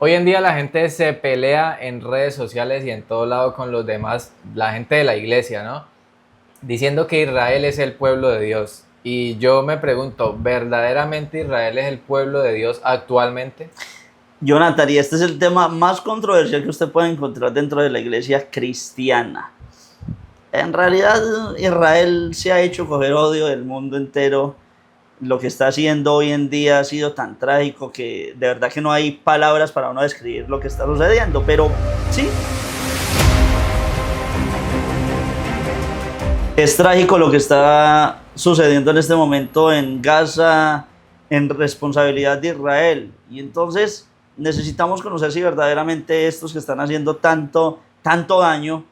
Hoy en día la gente se pelea en redes sociales y en todo lado con los demás, la gente de la iglesia, ¿no? Diciendo que Israel es el pueblo de Dios. Y yo me pregunto, ¿verdaderamente Israel es el pueblo de Dios actualmente? Jonathan, y este es el tema más controversial que usted puede encontrar dentro de la iglesia cristiana. En realidad, Israel se ha hecho coger odio del mundo entero. Lo que está haciendo hoy en día ha sido tan trágico que de verdad que no hay palabras para uno describir lo que está sucediendo. Pero sí, es trágico lo que está sucediendo en este momento en Gaza, en responsabilidad de Israel. Y entonces necesitamos conocer si verdaderamente estos que están haciendo tanto daño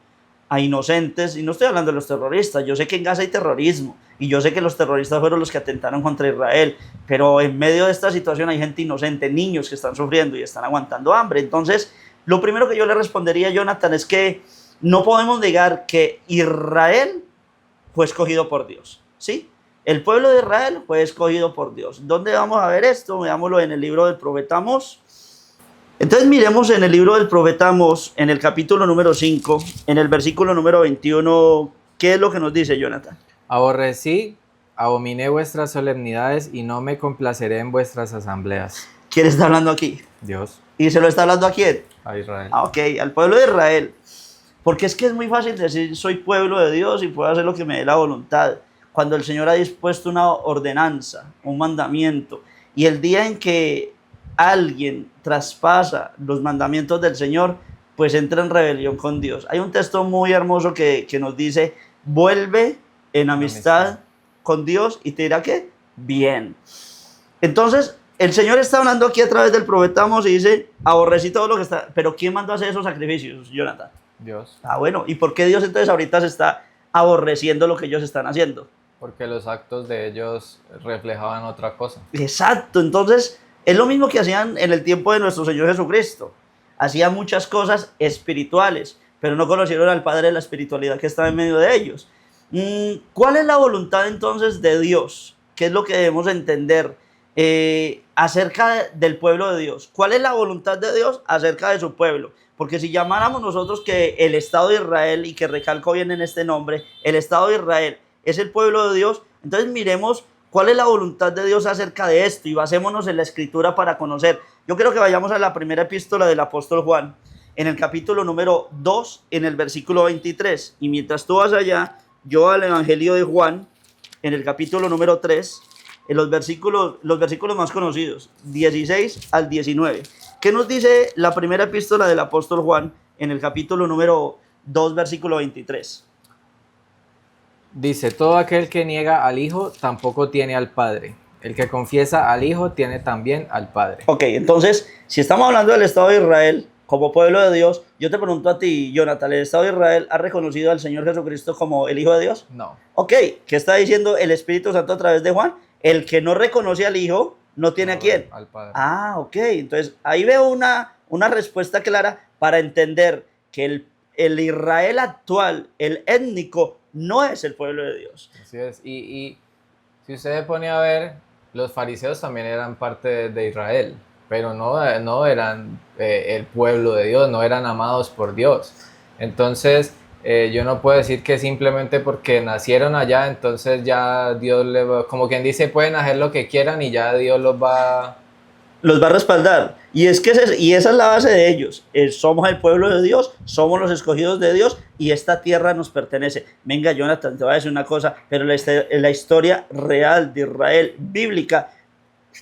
a inocentes, y no estoy hablando de los terroristas, yo sé que en Gaza hay terrorismo, y yo sé que los terroristas fueron los que atentaron contra Israel, pero en medio de esta situación hay gente inocente, niños que están sufriendo y están aguantando hambre. Entonces, lo primero que yo le respondería a Jonathan es que no podemos negar que Israel fue escogido por Dios, ¿sí? El pueblo de Israel fue escogido por Dios. ¿Dónde vamos a ver esto? Veámoslo en el libro del profeta Amós. Entonces miremos en el libro del profeta Amós, en el capítulo número 5, en el versículo número 21, ¿qué es lo que nos dice Jonathan? Aborrecí, abominé vuestras solemnidades y no me complaceré en vuestras asambleas. ¿Quién está hablando aquí? Dios, ¿Y se lo está hablando a quién? a Israel. Ok, al pueblo de Israel. Porque es que es muy fácil decir soy pueblo de Dios y puedo hacer lo que me dé la voluntad. Cuando el Señor ha dispuesto una ordenanza, un mandamiento, y el día en que alguien traspasa los mandamientos del Señor, pues entra en rebelión con Dios. Hay un texto muy hermoso que nos dice, vuelve en amistad con Dios y te dirá que bien. Entonces, el Señor está hablando aquí a través del profeta Amós y dice, aborrecí todo lo que está... Pero ¿quién mandó a hacer esos sacrificios, Jonathan? Dios. Ah, bueno, ¿y por qué Dios entonces ahorita se está aborreciendo lo que ellos están haciendo? Porque los actos de ellos reflejaban otra cosa. Exacto, entonces es lo mismo que hacían en el tiempo de nuestro Señor Jesucristo. Hacían muchas cosas espirituales, pero no conocieron al Padre de la espiritualidad que estaba en medio de ellos. ¿Cuál es la voluntad entonces de Dios? ¿Qué es lo que debemos entender acerca del pueblo de Dios? ¿Cuál es la voluntad de Dios acerca de su pueblo? Porque si llamáramos nosotros que el Estado de Israel, y que recalco bien en este nombre, el Estado de Israel es el pueblo de Dios, entonces miremos cuál es la voluntad de Dios acerca de esto y basémonos en la Escritura para conocer. Yo creo que vayamos a la primera epístola del apóstol Juan, en el capítulo número 2, en el versículo 23. Y mientras tú vas allá, yo al Evangelio de Juan, en el capítulo número 3, en los versículos más conocidos, 16 al 19. ¿Qué nos dice la primera epístola del apóstol Juan en el capítulo número 2, versículo 23? Dice, todo aquel que niega al Hijo tampoco tiene al Padre. El que confiesa al Hijo tiene también al Padre. Ok, entonces, si estamos hablando del Estado de Israel como pueblo de Dios, yo te pregunto a ti, Jonathan, ¿el Estado de Israel ha reconocido al Señor Jesucristo como el Hijo de Dios? No. Ok, ¿qué está diciendo el Espíritu Santo a través de Juan? El que no reconoce al Hijo no tiene a quién. Al Padre. Ah, ok, entonces ahí veo una respuesta clara para entender que el Israel actual, el étnico, no es el pueblo de Dios. Así es. Y si usted se pone a ver, los fariseos también eran parte de Israel, pero no eran el pueblo de Dios, no eran amados por Dios. Entonces, yo no puedo decir que simplemente porque nacieron allá, entonces ya Dios les va, como quien dice, pueden hacer lo que quieran y ya Dios los va a respaldar. Y esa es la base de ellos. Somos el pueblo de Dios, somos los escogidos de Dios y esta tierra nos pertenece. Venga, Jonathan, te voy a decir una cosa, pero en la historia real de Israel, bíblica,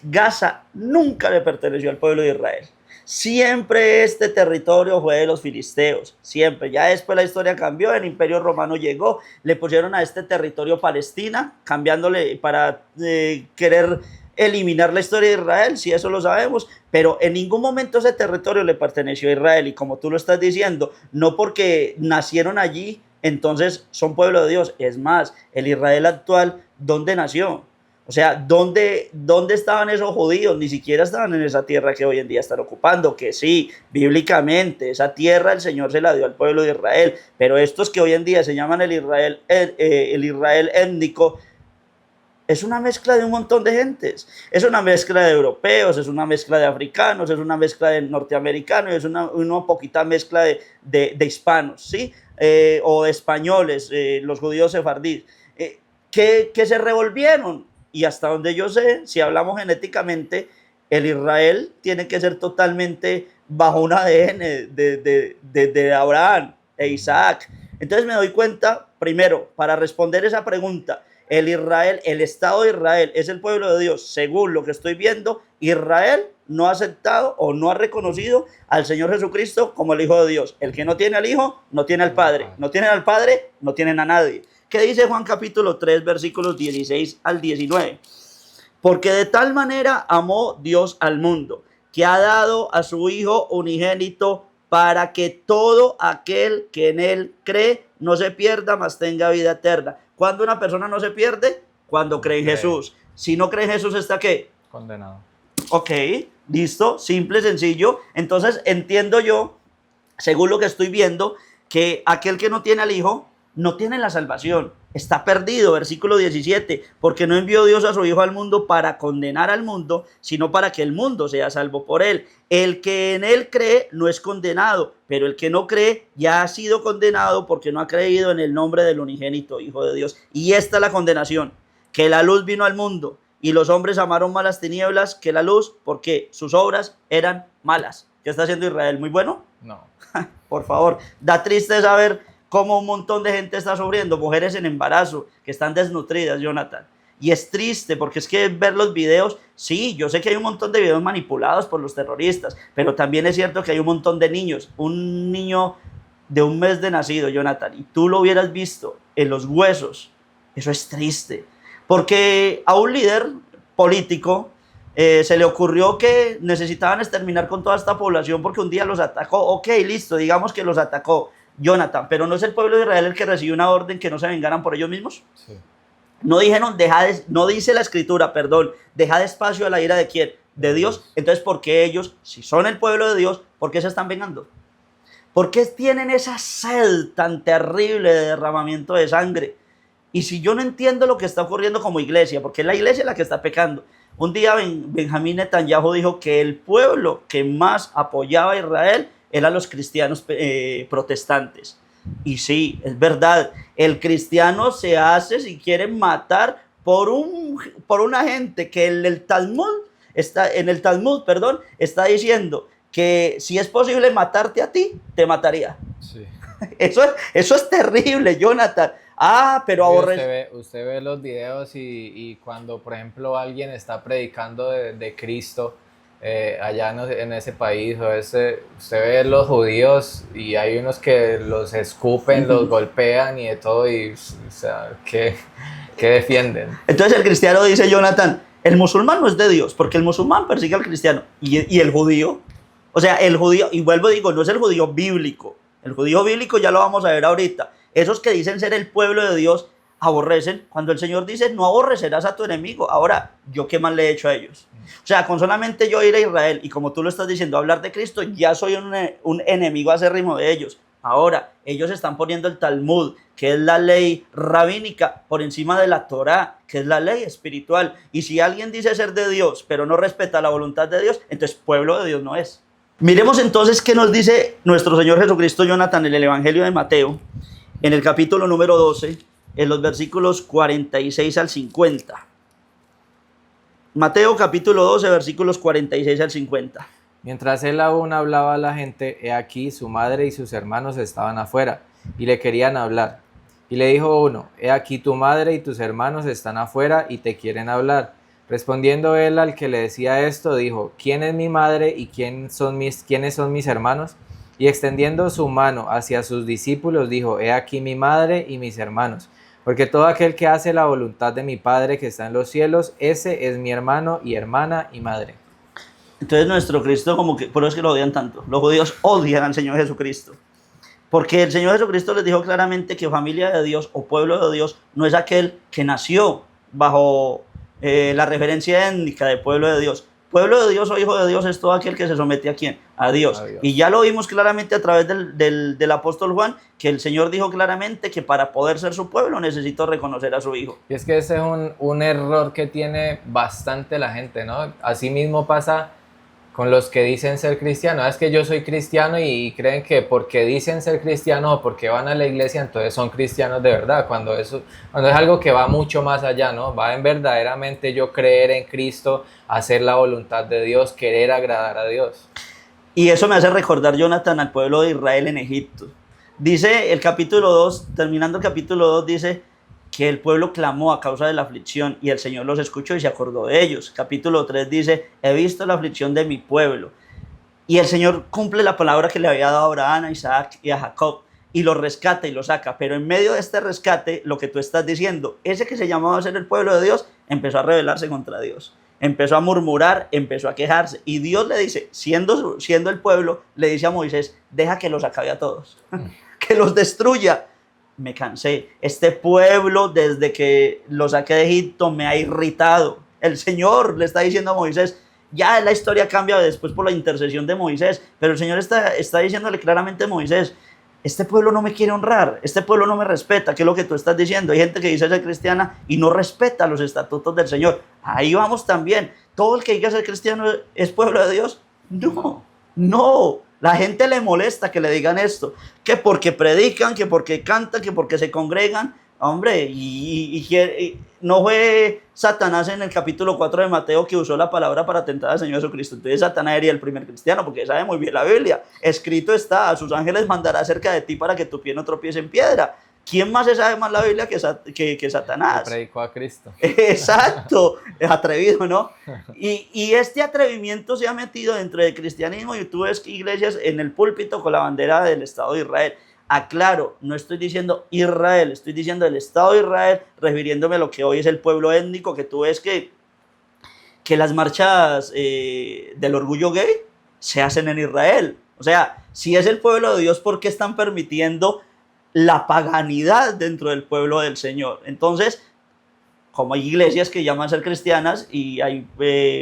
Gaza nunca le perteneció al pueblo de Israel. Siempre este territorio fue de los filisteos, siempre. Ya después la historia cambió, el Imperio Romano llegó, le pusieron a este territorio Palestina, cambiándole para querer eliminar la historia de Israel, si eso lo sabemos, pero en ningún momento ese territorio le perteneció a Israel. Y como tú lo estás diciendo, no porque nacieron allí, entonces son pueblo de Dios. Es más, el Israel actual, ¿dónde nació? O sea, ¿dónde estaban esos judíos? Ni siquiera estaban en esa tierra que hoy en día están ocupando, que sí, bíblicamente, esa tierra el Señor se la dio al pueblo de Israel, pero estos que hoy en día se llaman el Israel étnico, Es una mezcla de un montón de gentes. Es una mezcla de europeos, es una mezcla de africanos, es una mezcla de norteamericanos, es una poquita mezcla de hispanos, ¿sí? O de españoles, los judíos sefardíes, que se revolvieron. Y hasta donde yo sé, si hablamos genéticamente, el Israel tiene que ser totalmente bajo un ADN de Abraham e Isaac. Entonces me doy cuenta, primero, para responder esa pregunta, el Israel, el Estado de Israel es el pueblo de Dios. Según lo que estoy viendo, Israel no ha aceptado o no ha reconocido al Señor Jesucristo como el Hijo de Dios. El que no tiene al Hijo, no tiene al Padre. No tienen al Padre, no tienen a nadie. ¿Qué dice Juan capítulo 3, versículos 16 al 19? Porque de tal manera amó Dios al mundo, que ha dado a su Hijo unigénito, para que todo aquel que en él cree no se pierda, mas tenga vida eterna. ¿Cuándo una persona no se pierde? Cuando cree en Jesús. Si no cree en Jesús, ¿está qué? Condenado. Ok, listo, simple, sencillo. Entonces entiendo yo, según lo que estoy viendo, que aquel que no tiene al Hijo no tiene la salvación, está perdido. Versículo 17, porque no envió Dios a su Hijo al mundo para condenar al mundo, sino para que el mundo sea salvo por él. El que en él cree no es condenado, pero el que no cree ya ha sido condenado porque no ha creído en el nombre del unigénito Hijo de Dios. Y esta es la condenación, que la luz vino al mundo y los hombres amaron más las tinieblas que la luz, porque sus obras eran malas. ¿Qué está haciendo Israel? ¿Muy bueno? No. Por favor, da triste saber cómo un montón de gente está sufriendo, mujeres en embarazo que están desnutridas, Jonathan. Y es triste porque es que ver los videos, sí, yo sé que hay un montón de videos manipulados por los terroristas, pero también es cierto que hay un montón de niños. Un niño de un mes de nacido, Jonathan, y tú lo hubieras visto en los huesos, eso es triste. Porque a un líder político se le ocurrió que necesitaban exterminar con toda esta población porque un día los atacó. Ok, listo, digamos que los atacó, Jonathan, pero ¿no es el pueblo de Israel el que recibió una orden que no se vengaran por ellos mismos? Sí. No dijeron, no dice la escritura, perdón, deja espacio a la ira de quién, de Dios. Entonces, ¿por qué ellos, si son el pueblo de Dios, por qué se están vengando? ¿Por qué tienen esa sed tan terrible de derramamiento de sangre? Y si yo no entiendo lo que está ocurriendo como iglesia, porque es la iglesia la que está pecando. Un día Benjamín Netanyahu dijo que el pueblo que más apoyaba a Israel eran los cristianos protestantes. Y sí, es verdad, el cristiano se hace, si quieren matar, por una gente que en el Talmud está diciendo que si es posible matarte a ti, te mataría. Sí. Eso es terrible, Jonathan. Pero usted ve los videos y cuando, por ejemplo, alguien está predicando de Cristo allá en ese país, usted ve los judíos y hay unos que los escupen, los golpean y de todo, y, o sea, ¿qué defienden? Entonces el cristiano dice, Jonathan, el musulmán no es de Dios, porque el musulmán persigue al cristiano. ¿Y el judío? O sea, el judío, y vuelvo y digo, no es el judío bíblico. El judío bíblico ya lo vamos a ver ahorita. Esos que dicen ser el pueblo de Dios aborrecen, cuando el Señor dice, no aborrecerás a tu enemigo. Ahora, ¿yo qué más le he hecho a ellos? O sea, con solamente yo ir a Israel y como tú lo estás diciendo, hablar de Cristo, ya soy un enemigo acérrimo de ellos. Ahora, ellos están poniendo el Talmud, que es la ley rabínica, por encima de la Torá, que es la ley espiritual. Y si alguien dice ser de Dios, pero no respeta la voluntad de Dios, entonces pueblo de Dios no es. Miremos entonces qué nos dice nuestro Señor Jesucristo, Jonathan, en el Evangelio de Mateo, en el capítulo número 12, en los versículos 46 al 50. Mateo capítulo 12, versículos 46 al 50. Mientras él aún hablaba a la gente, he aquí su madre y sus hermanos estaban afuera y le querían hablar. Y le dijo uno, he aquí tu madre y tus hermanos están afuera y te quieren hablar. Respondiendo él al que le decía esto, dijo, ¿quién es mi madre y quiénes son mis hermanos? Y extendiendo su mano hacia sus discípulos, dijo, he aquí mi madre y mis hermanos. Porque todo aquel que hace la voluntad de mi Padre que está en los cielos, ese es mi hermano y hermana y madre. Entonces nuestro Cristo, como que, por eso es que lo odian tanto. Los judíos odian al Señor Jesucristo. Porque el Señor Jesucristo les dijo claramente que familia de Dios o pueblo de Dios no es aquel que nació bajo la referencia étnica de pueblo de Dios. Pueblo de Dios o hijo de Dios es todo aquel que se somete ¿a quién? A Dios. A Dios. Y ya lo vimos claramente a través del apóstol Juan, que el Señor dijo claramente que para poder ser su pueblo necesito reconocer a su hijo. Y es que ese es un error que tiene bastante la gente, ¿no? Así mismo pasa con los que dicen ser cristianos. Es que yo soy cristiano y creen que porque dicen ser cristianos o porque van a la iglesia, entonces son cristianos de verdad, cuando es algo que va mucho más allá, ¿no? Va en verdaderamente yo creer en Cristo, hacer la voluntad de Dios, querer agradar a Dios. Y eso me hace recordar, Jonathan, al pueblo de Israel en Egipto. Dice el capítulo 2, terminando el capítulo 2, dice que el pueblo clamó a causa de la aflicción y el Señor los escuchó y se acordó de ellos. Capítulo 3 dice, he visto la aflicción de mi pueblo. Y el Señor cumple la palabra que le había dado a Abraham, a Isaac y a Jacob y los rescata y los saca. Pero en medio de este rescate, lo que tú estás diciendo, ese que se llamaba a ser el pueblo de Dios, empezó a rebelarse contra Dios. Empezó a murmurar, empezó a quejarse. Y Dios le dice, siendo el pueblo, le dice a Moisés, deja que los acabe a todos, que los destruya. Me cansé. Este pueblo, desde que lo saqué de Egipto, me ha irritado. El Señor le está diciendo a Moisés, ya la historia cambia después por la intercesión de Moisés, pero el Señor está diciéndole claramente a Moisés, este pueblo no me quiere honrar, este pueblo no me respeta, ¿qué es lo que tú estás diciendo? Hay gente que dice ser cristiana y no respeta los estatutos del Señor. Ahí vamos también. ¿Todo el que diga ser cristiano es pueblo de Dios? No, no. La gente le molesta que le digan esto, que porque predican, que porque cantan, que porque se congregan. Hombre, y no fue Satanás en el capítulo 4 de Mateo que usó la palabra para tentar al Señor Jesucristo. Entonces Satanás sería el primer cristiano, porque sabe muy bien la Biblia. Escrito está, a sus ángeles mandará cerca de ti para que tu pie no tropiece en piedra. ¿Quién más se sabe más la Biblia que Satanás? Que predicó a Cristo. Exacto, es atrevido, ¿no? Y este atrevimiento se ha metido dentro del cristianismo y tú ves iglesias en el púlpito con la bandera del Estado de Israel. Aclaro, no estoy diciendo Israel, estoy diciendo el Estado de Israel, refiriéndome a lo que hoy es el pueblo étnico, que tú ves que las marchas del orgullo gay se hacen en Israel. O sea, si es el pueblo de Dios, ¿por qué están permitiendo la paganidad dentro del pueblo del Señor? Entonces, como hay iglesias que llaman ser cristianas y hay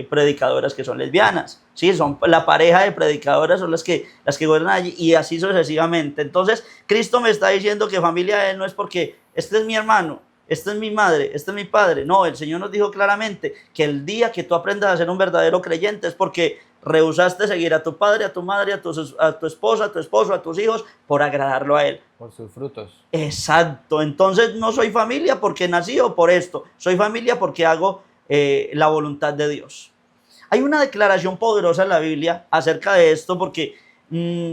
predicadoras que son lesbianas, ¿sí? Son la pareja de predicadoras son las que gobiernan allí y así sucesivamente. Entonces, Cristo me está diciendo que familia de Él no es porque este es mi hermano, este es mi madre, este es mi padre. No, el Señor nos dijo claramente que el día que tú aprendas a ser un verdadero creyente es porque rehusaste seguir a tu padre, a tu madre, a tu esposa, a tu esposo, a tus hijos, por agradarlo a Él. Por sus frutos. Exacto. Entonces no soy familia porque nací o por esto. Soy familia porque hago la voluntad de Dios. Hay una declaración poderosa en la Biblia acerca de esto porque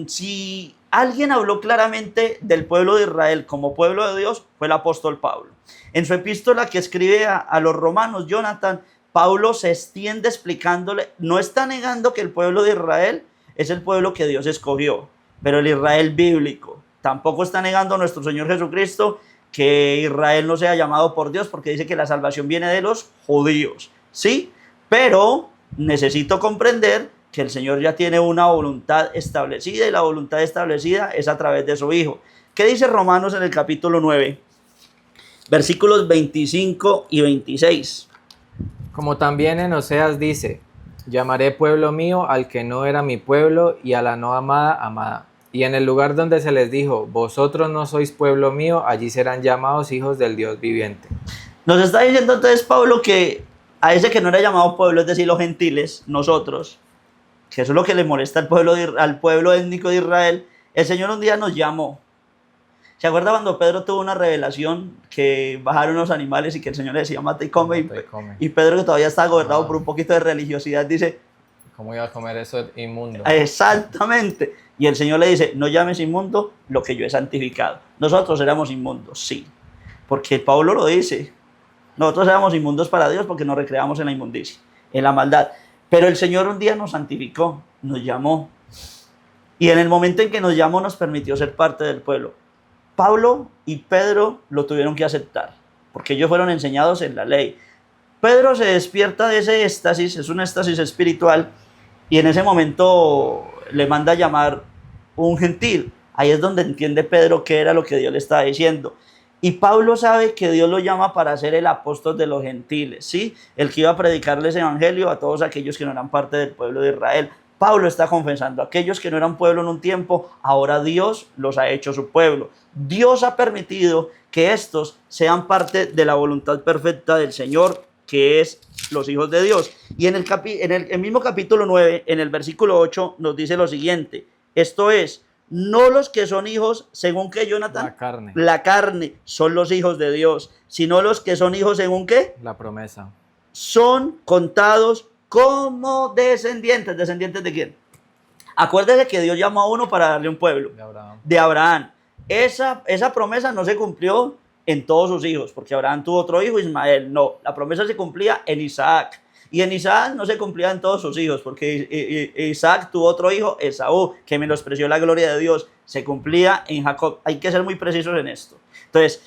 si alguien habló claramente del pueblo de Israel como pueblo de Dios, fue el apóstol Pablo. En su epístola que escribe a los romanos, Jonathan, Pablo se extiende explicándole, no está negando que el pueblo de Israel es el pueblo que Dios escogió, pero el Israel bíblico. Tampoco está negando a nuestro Señor Jesucristo que Israel no sea llamado por Dios, porque dice que la salvación viene de los judíos, ¿sí? Pero necesito comprender que el Señor ya tiene una voluntad establecida y la voluntad establecida es a través de su Hijo. ¿Qué dice Romanos en el capítulo 9? Versículos 25 y 26. Como también en Oseas dice, llamaré pueblo mío al que no era mi pueblo y a la no amada, amada. Y en el lugar donde se les dijo, vosotros no sois pueblo mío, allí serán llamados hijos del Dios viviente. Nos está diciendo entonces Pablo que a ese que no era llamado pueblo, es decir, los gentiles, nosotros, que eso es lo que le molesta al pueblo étnico de Israel, el Señor un día nos llamó. ¿Se acuerda cuando Pedro tuvo una revelación que bajaron unos animales y que el Señor le decía mata y come? Y Pedro, que todavía estaba gobernado por un poquito de religiosidad, dice, ¿cómo iba a comer eso inmundo? Exactamente. Y el Señor le dice, no llames inmundo lo que yo he santificado. Nosotros éramos inmundos, sí. Porque Pablo lo dice. Nosotros éramos inmundos para Dios porque nos recreamos en la inmundicia, en la maldad. Pero el Señor un día nos santificó, nos llamó. Y en el momento en que nos llamó nos permitió ser parte del pueblo. Pablo y Pedro lo tuvieron que aceptar, porque ellos fueron enseñados en la ley. Pedro se despierta de ese éxtasis, es un éxtasis espiritual, y en ese momento le manda a llamar un gentil. Ahí es donde entiende Pedro qué era lo que Dios le estaba diciendo. Y Pablo sabe que Dios lo llama para ser el apóstol de los gentiles, ¿sí? El que iba a predicarles evangelio a todos aquellos que no eran parte del pueblo de Israel. Pablo está confesando, aquellos que no eran pueblo en un tiempo, ahora Dios los ha hecho su pueblo. Dios ha permitido que estos sean parte de la voluntad perfecta del Señor, que es los hijos de Dios. Y en el mismo capítulo 9, en el versículo 8, nos dice lo siguiente, esto es, no los que son hijos, según que Jonathan, la carne son los hijos de Dios, sino los que son hijos según qué, la promesa, son contados como descendientes. ¿Descendientes de quién? Acuérdese que Dios llamó a uno para darle un pueblo, de Abraham. Esa promesa no se cumplió en todos sus hijos, porque Abraham tuvo otro hijo, Ismael. No, la promesa se cumplía en Isaac. Y en Isaac no se cumplía en todos sus hijos, porque Isaac tuvo otro hijo, Esaú, que menospreció la gloria de Dios. Se cumplía en Jacob. Hay que ser muy precisos en esto. Entonces,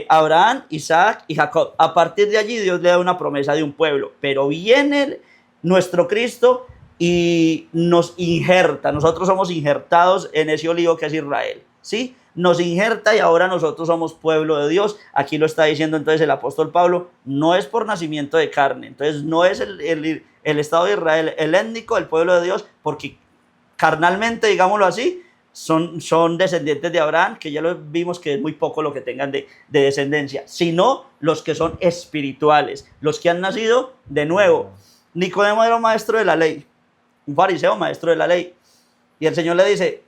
Abraham, Isaac y Jacob. A partir de allí Dios le da una promesa de un pueblo. Pero viene nuestro Cristo y nos injerta. Nosotros somos injertados en ese olivo que es Israel, ¿sí? Nos injerta y ahora nosotros somos pueblo de Dios. Aquí lo está diciendo entonces el apóstol Pablo, no es por nacimiento de carne. Entonces no es el Estado de Israel, el étnico, el pueblo de Dios, porque carnalmente, digámoslo así, son descendientes de Abraham, que ya lo vimos que es muy poco lo que tengan de descendencia, sino los que son espirituales, los que han nacido de nuevo. Nicodemo era un maestro de la ley, un fariseo maestro de la ley, y el Señor le dice,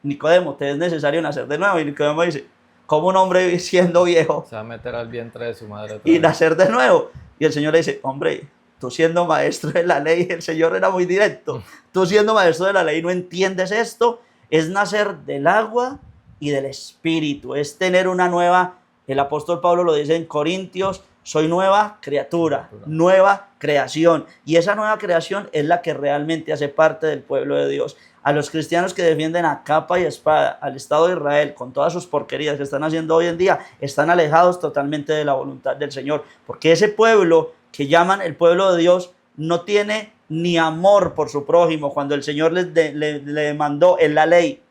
Nicodemo, te es necesario nacer de nuevo. Y Nicodemo dice, ¿cómo un hombre siendo viejo se va a meter al vientre de su madre y nacer de nuevo? Y el Señor le dice, hombre, tú siendo maestro de la ley, el Señor era muy directo, tú siendo maestro de la ley no entiendes esto, es nacer del agua y del espíritu, es tener una nueva, el apóstol Pablo lo dice en Corintios, soy nueva criatura, nueva creación, y esa nueva creación es la que realmente hace parte del pueblo de Dios. A los cristianos que defienden a capa y espada al Estado de Israel con todas sus porquerías que están haciendo hoy en día, están alejados totalmente de la voluntad del Señor, porque ese pueblo que llaman el pueblo de Dios no tiene ni amor por su prójimo. Cuando el Señor le mandó en la ley,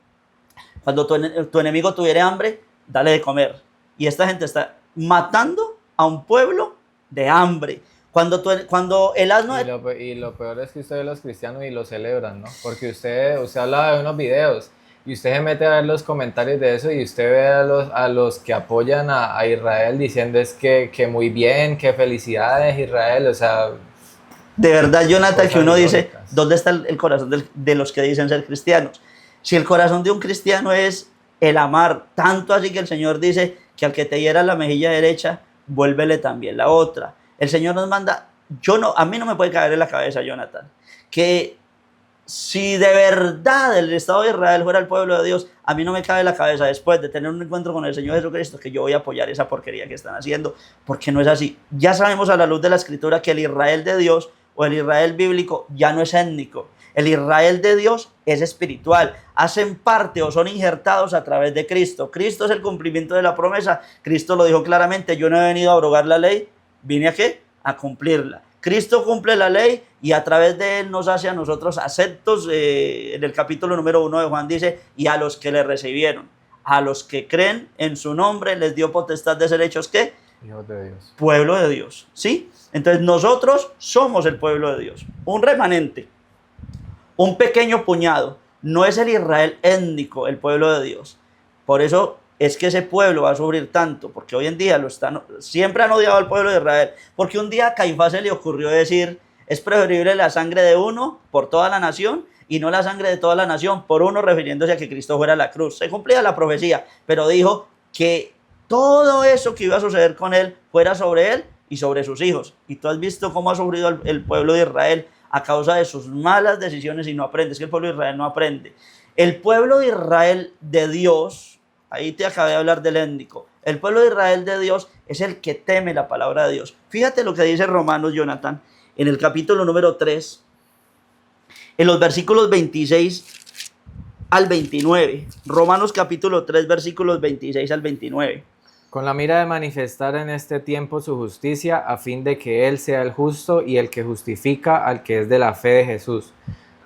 cuando tu enemigo tuviera hambre, dale de comer, y esta gente está matando a un pueblo de hambre. Cuando el asno... Y lo peor es que ustedes los cristianos y lo celebran, ¿no? Porque usted hablaba de unos videos y usted se mete a ver los comentarios de eso y usted ve a los que apoyan a Israel diciendo es que muy bien, que felicidades Israel, o sea... De verdad, Jonathan, que uno dice, ¿dónde está el corazón de los que dicen ser cristianos? Si el corazón de un cristiano es el amar, tanto así que el Señor dice que al que te hiera la mejilla derecha, vuélvele también la otra. El Señor nos manda, a mí no me puede caer en la cabeza, Jonathan, que si de verdad el Estado de Israel fuera el pueblo de Dios, a mí no me cabe en la cabeza después de tener un encuentro con el Señor Jesucristo que yo voy a apoyar esa porquería que están haciendo, porque no es así. Ya sabemos a la luz de la Escritura que el Israel de Dios o el Israel bíblico ya no es étnico. El Israel de Dios es espiritual, hacen parte o son injertados a través de Cristo. Cristo es el cumplimiento de la promesa. Cristo lo dijo claramente, yo no he venido a abrogar la ley, vine a ¿qué? A cumplirla. Cristo cumple la ley y a través de él nos hace a nosotros aceptos. En el capítulo número 1 de Juan dice, y a los que le recibieron, a los que creen en su nombre, les dio potestad de ser hechos ¿qué? Hijos de Dios. Pueblo de Dios, ¿sí? Entonces nosotros somos el pueblo de Dios, un remanente, un pequeño puñado. No es el Israel étnico, el pueblo de Dios. Por eso es que ese pueblo va a sufrir tanto, porque hoy en día siempre han odiado al pueblo de Israel, porque un día a Caifás se le ocurrió decir, es preferible la sangre de uno por toda la nación y no la sangre de toda la nación por uno, refiriéndose a que Cristo fuera a la cruz. Se cumplía la profecía, pero dijo que todo eso que iba a suceder con él fuera sobre él y sobre sus hijos. Y tú has visto cómo ha sufrido el pueblo de Israel a causa de sus malas decisiones y no aprende. Es que el pueblo de Israel no aprende. El pueblo de Israel de Dios, ahí te acabé de hablar del étnico, el pueblo de Israel de Dios es el que teme la palabra de Dios. Fíjate lo que dice Romanos, Jonathan, en el capítulo número 3, en los versículos 26 al 29. Romanos capítulo 3, versículos 26 al 29. Con la mira de manifestar en este tiempo su justicia, a fin de que Él sea el justo y el que justifica al que es de la fe de Jesús.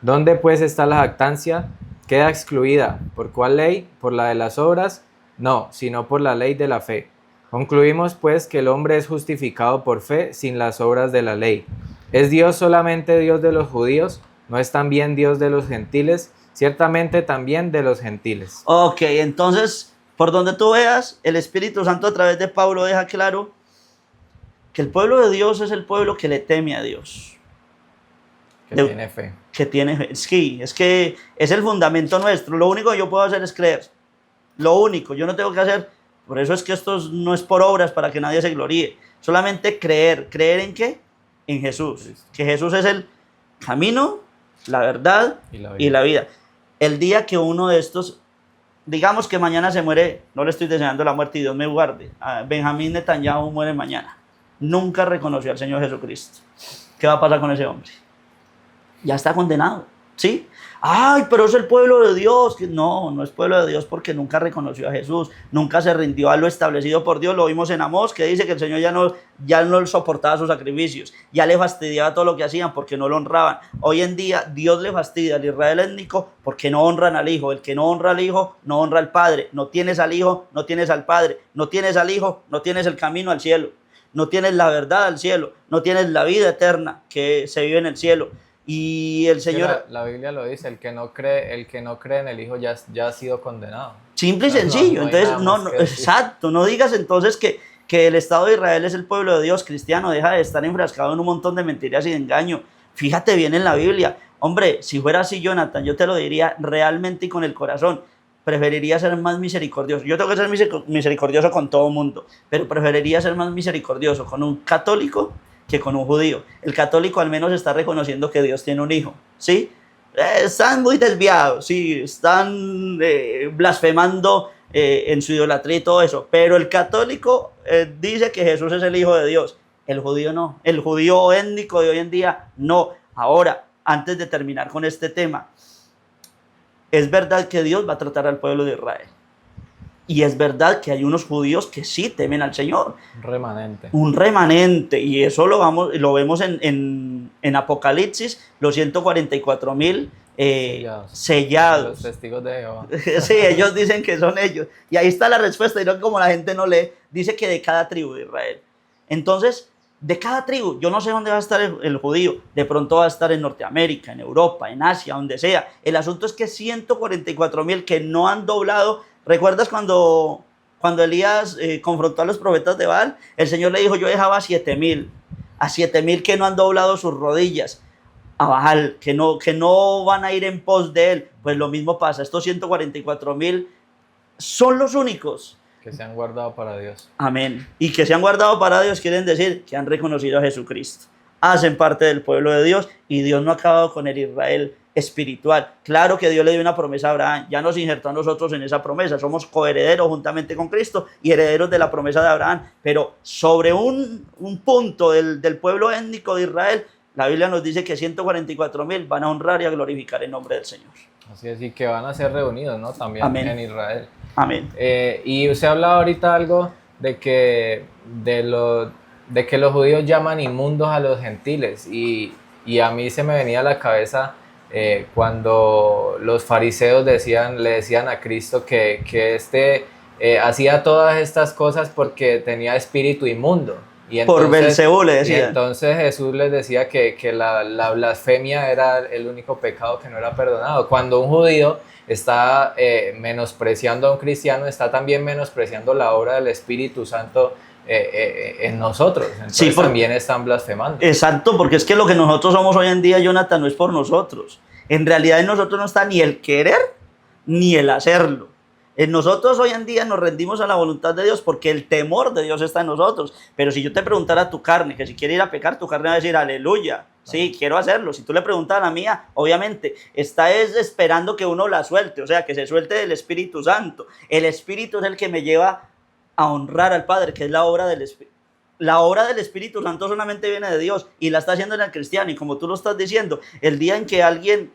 ¿Dónde pues está la jactancia? Queda excluida. ¿Por cuál ley? Por la de las obras. No, sino por la ley de la fe. Concluimos pues que el hombre es justificado por fe sin las obras de la ley. ¿Es Dios solamente Dios de los judíos? ¿No es también Dios de los gentiles? Ciertamente también de los gentiles. Ok, entonces, por donde tú veas, el Espíritu Santo a través de Pablo deja claro que el pueblo de Dios es el pueblo que le teme a Dios. Tiene fe. Que tiene fe. Sí, es que es el fundamento nuestro. Lo único que yo puedo hacer es creer. Lo único, yo no tengo que hacer. Por eso es que esto no es por obras para que nadie se gloríe. Solamente creer. ¿Creer en qué? En Jesús. Cristo. Que Jesús es el camino, la verdad y la vida. El día que uno de estos, digamos que mañana se muere, no le estoy deseando la muerte y Dios me guarde, Benjamín Netanyahu muere mañana. Nunca reconoció al Señor Jesucristo. ¿Qué va a pasar con ese hombre? Ya está condenado, ¿sí? Ay, pero es el pueblo de Dios. No, no es pueblo de Dios porque nunca reconoció a Jesús, nunca se rindió a lo establecido por Dios. Lo vimos en Amós, que dice que el Señor ya no soportaba sus sacrificios, ya le fastidiaba todo lo que hacían porque no lo honraban. Hoy en día Dios le fastidia al Israel étnico porque no honran al Hijo. El que no honra al Hijo, no honra al Padre. No tienes al Hijo, no tienes al Padre. No tienes al Hijo, no tienes el camino al cielo. No tienes la verdad al cielo. No tienes la vida eterna que se vive en el cielo. Y el Señor... La Biblia lo dice, el que no cree en el Hijo ya ha sido condenado. Simple y sencillo. Entonces, exacto, no digas entonces que el Estado de Israel es el pueblo de Dios cristiano, deja de estar enfrascado en un montón de mentiras y de engaño. Fíjate bien en la Biblia. Hombre, si fuera así, Jonathan, yo te lo diría realmente y con el corazón. Preferiría ser más misericordioso. Yo tengo que ser misericordioso con todo el mundo, pero preferiría ser más misericordioso con un católico que con un judío. El católico al menos está reconociendo que Dios tiene un hijo, ¿sí? Están muy desviados, sí, están blasfemando en su idolatría y todo eso, pero el católico dice que Jesús es el Hijo de Dios. El judío no, el judío étnico de hoy en día no. Ahora, antes de terminar con este tema, es verdad que Dios va a tratar al pueblo de Israel. Y es verdad que hay unos judíos que sí temen al Señor. Un remanente. Un remanente. Y eso lo vemos en Apocalipsis, los 144,000 sellados. Los testigos de Jehová. Sí, ellos dicen que son ellos. Y ahí está la respuesta. Y no, como la gente no lee, dice que de cada tribu de Israel. Entonces, de cada tribu, yo no sé dónde va a estar el judío. De pronto va a estar en Norteamérica, en Europa, en Asia, donde sea. El asunto es que 144,000 que no han doblado. ¿Recuerdas cuando Elías confrontó a los profetas de Baal? El Señor le dijo, yo dejaba a 7,000 que no han doblado sus rodillas a Baal, que no van a ir en pos de él. Pues lo mismo pasa, estos 144,000 son los únicos que se han guardado para Dios. Amén. Y que se han guardado para Dios quieren decir que han reconocido a Jesucristo. Hacen parte del pueblo de Dios y Dios no ha acabado con el Israel espiritual. Claro que Dios le dio una promesa a Abraham, ya nos injertó a nosotros en esa promesa, somos coherederos juntamente con Cristo y herederos de la promesa de Abraham, pero sobre un punto del pueblo étnico de Israel, la Biblia nos dice que 144,000 van a honrar y a glorificar el nombre del Señor. Así es, y que van a ser reunidos, ¿no? También Amén. En Israel. Amén. Y usted hablaba ahorita algo de que los judíos llaman inmundos a los gentiles y a mí se me venía a la cabeza cuando los fariseos le decían a Cristo que hacía todas estas cosas porque tenía espíritu inmundo. Y entonces, por Belcebú le decían. Y entonces Jesús les decía que la blasfemia era el único pecado que no era perdonado. Cuando un judío está menospreciando a un cristiano, está también menospreciando la obra del Espíritu Santo en nosotros. Entonces sí, también están blasfemando. Exacto, porque es que lo que nosotros somos hoy en día, Jonathan, no es por nosotros. En realidad en nosotros no está ni el querer ni el hacerlo. En nosotros hoy en día nos rendimos a la voluntad de Dios porque el temor de Dios está en nosotros. Pero si yo te preguntara a tu carne que si quiere ir a pecar, tu carne va a decir aleluya. Sí, quiero hacerlo. Si tú le preguntas a la mía, obviamente, está esperando que uno la suelte, o sea, que se suelte del Espíritu Santo. El Espíritu es el que me lleva a honrar al Padre, que es la obra del Espíritu. La obra del Espíritu Santo solamente viene de Dios y la está haciendo en el cristiano. Y como tú lo estás diciendo, el día en que alguien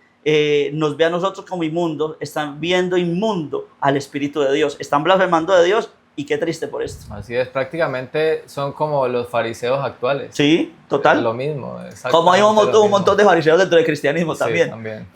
nos ve a nosotros como inmundos, están viendo inmundo al Espíritu de Dios, están blasfemando de Dios y qué triste por esto. Así es, prácticamente son como los fariseos actuales. Sí, total. Es lo mismo. Como hay un montón de fariseos dentro del cristianismo también. Sí, también.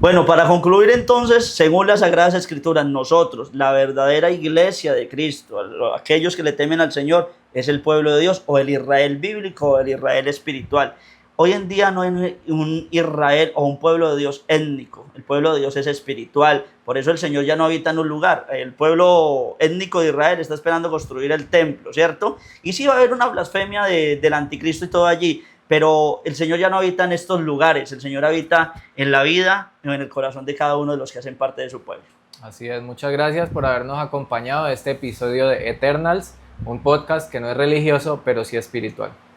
Bueno, para concluir entonces, según las Sagradas Escrituras, nosotros, la verdadera iglesia de Cristo, aquellos que le temen al Señor, es el pueblo de Dios, o el Israel bíblico, o el Israel espiritual. Hoy en día no hay un Israel o un pueblo de Dios étnico, el pueblo de Dios es espiritual, por eso el Señor ya no habita en un lugar, el pueblo étnico de Israel está esperando construir el templo, ¿cierto? Y sí va a haber una blasfemia del anticristo y todo allí, pero el Señor ya no habita en estos lugares, el Señor habita en la vida, en el corazón de cada uno de los que hacen parte de su pueblo. Así es, muchas gracias por habernos acompañado en este episodio de Eternals, un podcast que no es religioso, pero sí espiritual.